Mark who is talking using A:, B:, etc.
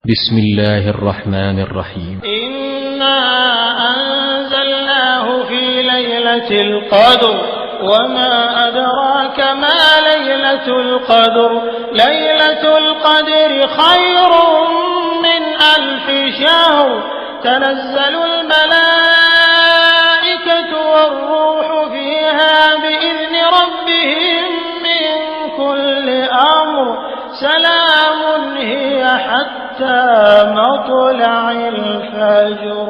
A: بسم الله الرحمن الرحيم.
B: إنا أنزلناه في ليلة القدر وما أدراك ما ليلة القدر. ليلة القدر خير من 1000 شهر. تنزل الملائكة والروح فيها بإذن ربهم من كل أمر. سلام هي حتى مطلع الفجر.